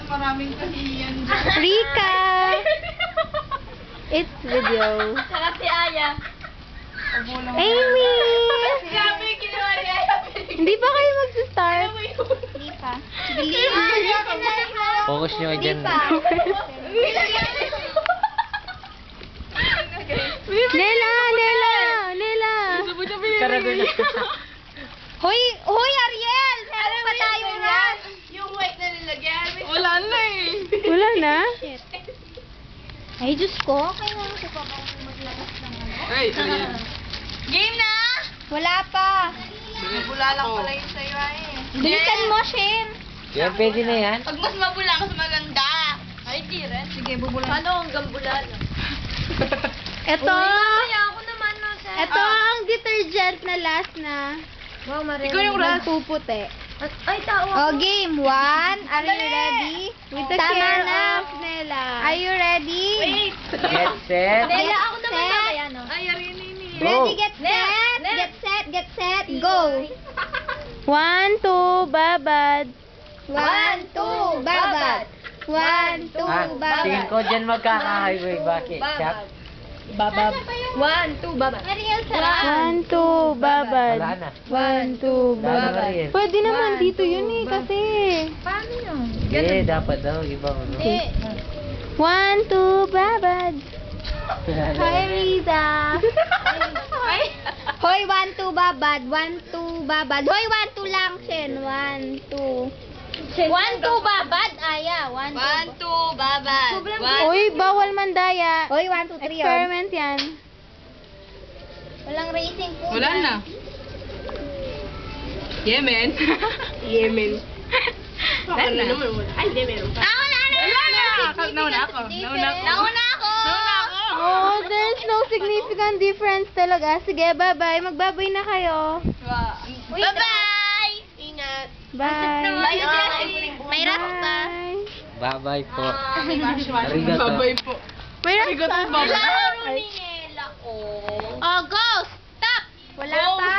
Maraming kahiyan dyan. Rika! It's video. Sarap si Aya. Amy! Grabe, ginawa ni Aya. Hindi pa kayo mag-start? Hindi pa. Focus nyo dyan. Nela! Nela! Nela! Karagoy na. Hoy! Hoy, Ariel! Meron pa tayong rush! Yung white na nilagyan. Wala na eh. Wala na? Ay, Diyos ko. Kailangan ko pa ba maglagas ng ano? Ay, Game na! Wala pa. Bula lang pala yun sa'yo eh. Bilisan mo, Shin. Yan, pwede na yan. Pag mas mabula, mas maganda. Ay, di rin. Sige, bubulan. Paano hanggang bula lang? Ito! Kaya ako naman, no, sir. Ito ang detergent na last na. Wow, Maria. Ikaw yung ras. Puputi. Ay, tao Oh, game 1. Are you ready? With the Tama care na. of Nela. Are you ready? Wait. Get set. Nela, ako naman Set. mamaya, no? Ay, arin ini. Go. Ready, get set. Get set, get set, go. 1, 2, babad. 1, 2, babad. 1, 2, Ah, tingin babad. ko dyan magkaka-highway. Bakit? Chap? Babab. 1, 2, babad. Ariel, 1, 2, babad. Wala na. 1, 2, Wala na babad. rin. Pwede naman dito yun eh, kasi. Paano yun? Eh, dapat daw. Ibang ano. Hindi. 1, 2, babad. Hi, Riza. Ay. Hoy, 1, 2, babad. 1, 2, babad. Hoy, 1, 2 lang, Shen. 1, 2. 1, 2, babad. Aya. 1, 2, babad. Uy, bawal mandaya. Hoy, 1, 2, 3, Experiment yan. Walang racing po. Wala na. Yemen. Yemen. Wala na. Ay, hindi, meron pa. Nauna na! Nauna ako. Nauna ako. Nauna ako! Nauna ako. Oh, there's no significant difference talaga. Sige, bye-bye. Magbabay na kayo. Bye-bye! Ingat. Bye. Bye, may rap pa. Bye. Bye-bye po. Arigato. Arigato. Babay po. May rap Arigato, pa. babay. Laro ni Nela, oh. Oh, go! Stop! Wala pa.